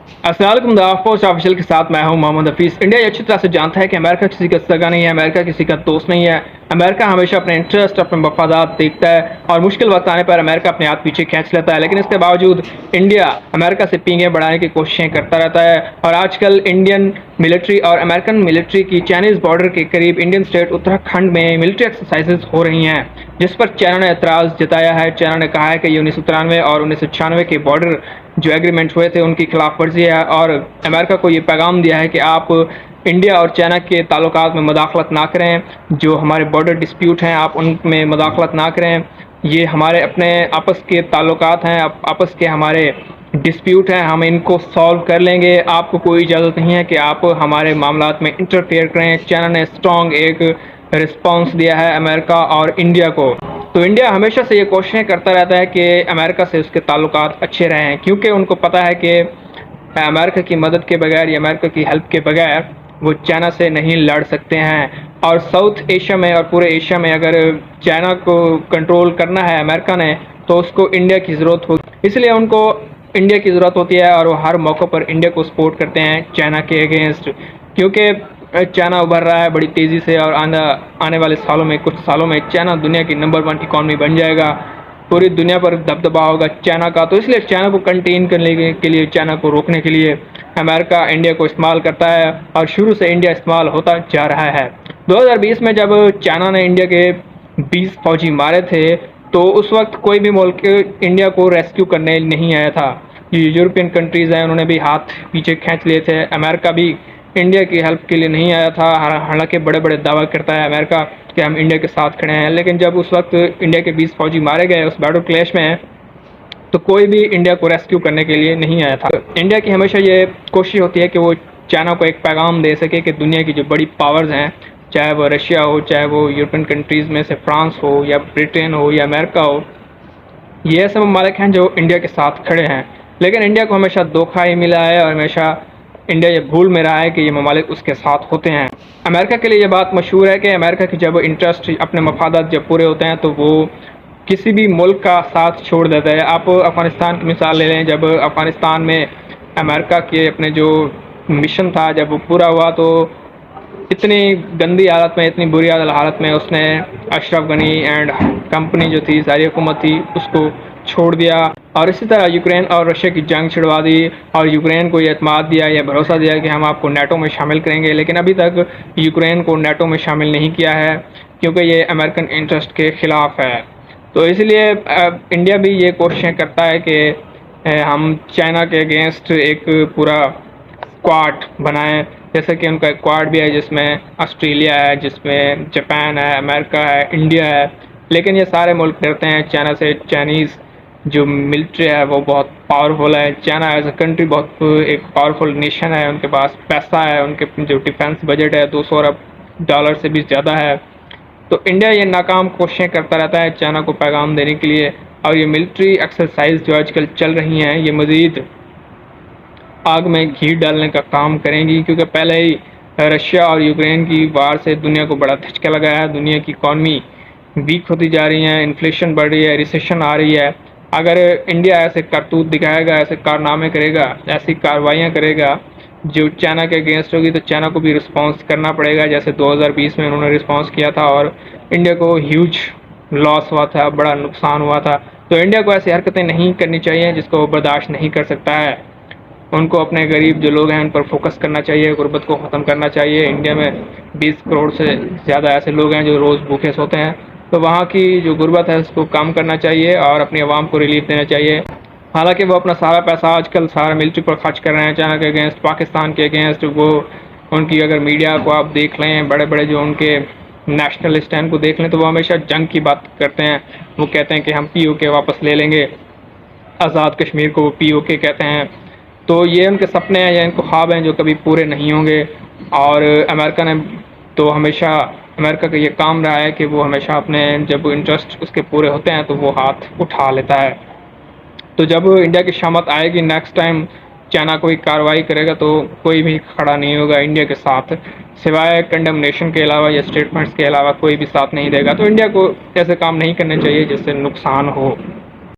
अस्सलाम वालेकुम। The post official के साथ मैं हूं मोहम्मद हफीज़। इंडिया ये अच्छी तरह से जानता है कि अमेरिका किसी का सगा नहीं है, अमेरिका किसी का दोस्त नहीं है। अमेरिका हमेशा अपने इंटरेस्ट, अपने मफादात देखता है और मुश्किल वक्त आने पर अमेरिका अपने हाथ पीछे खींच लेता है। लेकिन इसके बावजूद इंडिया अमेरिका से पींगे बढ़ाने की कोशिशें करता रहता है। और आजकल इंडियन मिलिट्री और अमेरिकन मिलिट्री की चाइनीज़ बॉर्डर के करीब इंडियन स्टेट उत्तराखंड में मिलिट्री एक्सरसाइजेज हो रही हैं, जिस पर चाइना ने एतराज़ जताया है। चाइना ने कहा है कि ये 1993 और 1996 के बॉर्डर जो एग्रीमेंट हुए थे उनकी खिलाफ वर्जी है, और अमेरिका को ये पैगाम दिया है कि आप इंडिया और चाइना के ताल्लुकात में मदाखलत ना करें। जो हमारे बॉर्डर डिस्प्यूट हैं आप उनमें मदाखलत ना करें। ये हमारे अपने आपस के ताल्लुकात हैं, आपस के हमारे डिस्प्यूट हैं, हम इनको सॉल्व कर लेंगे। आपको कोई इजाज़त नहीं है कि आप हमारे मामलात में इंटरफेयर करें। चाइना ने स्ट्रॉन्ग एक रिस्पॉन्स दिया है अमेरिका और इंडिया को। तो इंडिया हमेशा से ये कोशिशें करता रहता है कि अमेरिका से उसके ताल्लुकात अच्छे रहें, क्योंकि उनको पता है कि अमेरिका की मदद के बगैर या अमेरिका की हेल्प के बगैर वो चाइना से नहीं लड़ सकते हैं। और साउथ एशिया में और पूरे एशिया में अगर चाइना को कंट्रोल करना है अमेरिका ने, तो उसको इंडिया की ज़रूरत होगी। इसलिए उनको इंडिया की ज़रूरत होती है और वो हर मौके पर इंडिया को सपोर्ट करते हैं चाइना के अगेंस्ट, क्योंकि चाइना उभर रहा है बड़ी तेज़ी से और आने वाले सालों में, कुछ सालों में चाइना दुनिया की नंबर 1 इकॉनमी बन जाएगा। पूरी दुनिया पर दबदबा होगा चाइना का। तो इसलिए चाइना को कंटेन करने के लिए, चाइना को रोकने के लिए अमेरिका इंडिया को इस्तेमाल करता है और शुरू से इंडिया इस्तेमाल होता जा रहा है। 2020 में जब चाइना ने इंडिया के 20 फौजी मारे थे, तो उस वक्त कोई भी मुल्क इंडिया को रेस्क्यू करने नहीं आया था। ये यूरोपियन कंट्रीज़ हैं, उन्होंने भी हाथ पीछे खींच लिए थे। अमेरिका भी इंडिया की हेल्प के लिए नहीं आया था। हालांकि बड़े बड़े दावा करता है अमेरिका कि हम इंडिया के साथ खड़े हैं, लेकिन जब उस वक्त इंडिया के 20 फौजी मारे गए उस बैटल क्लैश में, तो कोई भी इंडिया को रेस्क्यू करने के लिए नहीं आया था। इंडिया की हमेशा ये कोशिश होती है कि वो चाइना को एक पैगाम दे सके कि दुनिया की जो बड़ी पावर्स हैं, चाहे वो रशिया हो, चाहे वो यूरोपियन कंट्रीज़ में से फ्रांस हो या ब्रिटेन हो या अमेरिका हो, ये ऐसे ममालिक हैं जो इंडिया के साथ खड़े हैं। लेकिन इंडिया को हमेशा धोखा ही मिला है और हमेशा इंडिया ये भूल में रहा है कि ये ममालिक उसके साथ होते हैं। अमेरिका के लिए ये बात मशहूर है कि अमेरिका की जब इंटरेस्ट, अपने मफादात जब पूरे होते हैं, तो वो किसी भी मुल्क का साथ छोड़ देता है। आप अफ़गानिस्तान की मिसाल ले लें। जब अफ़गानिस्तान में अमेरिका के अपने जो मिशन था, जब वो पूरा हुआ, तो इतनी गंदी हालत में, इतनी बुरी हालत में उसने अशरफ गनी एंड कंपनी जो थी, सारी हुकूमत थी, उसको छोड़ दिया। और इसी तरह यूक्रेन और रशिया की जंग छिड़वा दी और यूक्रेन को ये एतमाद दिया, या भरोसा दिया कि हम आपको नेटो में शामिल करेंगे। लेकिन अभी तक यूक्रेन को नेटो में शामिल नहीं किया है, क्योंकि ये अमेरिकन इंटरेस्ट के ख़िलाफ़ है। तो इसलिए इंडिया भी ये कोशिशें करता है कि हम चाइना के अगेंस्ट एक पूरा क्वाड बनाएं। जैसे कि उनका एक क्वाड भी है जिसमें ऑस्ट्रेलिया है, जिसमें जापान है, अमेरिका है, इंडिया है। लेकिन ये सारे मुल्क डरते हैं चाइना से। चाइनीज़ जो मिलिट्री है वो बहुत पावरफुल है। चाइना एज अ कंट्री बहुत एक पावरफुल नेशन है, उनके पास पैसा है, उनके जो डिफेंस बजट है 200 अरब डॉलर से भी ज़्यादा है। तो इंडिया ये नाकाम कोशिशें करता रहता है चाइना को पैगाम देने के लिए। और ये मिलिट्री एक्सरसाइज जो आजकल चल रही हैं, ये मज़ीद आग में घी डालने का काम करेंगी, क्योंकि पहले ही रशिया और यूक्रेन की वार से दुनिया को बड़ा धचका लगा है। दुनिया की इकॉनमी वीक होती जा रही है, इन्फ्लेशन बढ़ रही है, रिसेशन आ रही है। अगर इंडिया ऐसे करतूत दिखाएगा, ऐसे कारनामे करेगा, ऐसी कार्रवाइयाँ करेगा जो चाइना के अगेंस्ट होगी, तो चाइना को भी रिस्पॉन्स करना पड़ेगा, जैसे 2020 में उन्होंने रिस्पॉन्स किया था और इंडिया को ह्यूज लॉस हुआ था, बड़ा नुकसान हुआ था। तो इंडिया को ऐसी हरकतें नहीं करनी चाहिए जिसको वो बर्दाश्त नहीं कर सकता है। उनको अपने गरीब जो लोग हैं उन पर फोकस करना चाहिए, गुर्बत को ख़त्म करना चाहिए। इंडिया में 20 करोड़ से ज़्यादा ऐसे लोग हैं जो रोज़ भूखे सोते हैं, तो वहाँ की जो गुर्बत है उसको कम करना चाहिए और अपनी आवाम को रिलीफ देना चाहिए। हालांकि वो अपना सारा पैसा आजकल सारा मिलिट्री पर खर्च कर रहे हैं, चाइना के अगेंस्ट, पाकिस्तान के अगेंस्ट। वो उनकी अगर मीडिया को आप देख लें, बड़े बड़े जो उनके नेशनलिस्ट हैं उनको देख लें, तो वो हमेशा जंग की बात करते हैं। वो कहते हैं कि हम POK वापस ले लेंगे, आज़ाद कश्मीर को वो POK कहते हैं। तो ये उनके सपने हैं या इनको ख्वाब हैं जो कभी पूरे नहीं होंगे। और अमेरिका ने तो हमेशा, अमेरिका का ये काम रहा है कि वो हमेशा अपने जब इंटरेस्ट उसके पूरे होते हैं तो वो हाथ उठा लेता है। तो जब इंडिया की शामत आएगी, नेक्स्ट टाइम चाइना कोई कार्रवाई करेगा, तो कोई भी खड़ा नहीं होगा इंडिया के साथ, सिवाय कंडमनेशन के अलावा या स्टेटमेंट्स के अलावा कोई भी साथ नहीं देगा। तो इंडिया को ऐसे काम नहीं करने चाहिए जिससे नुकसान हो।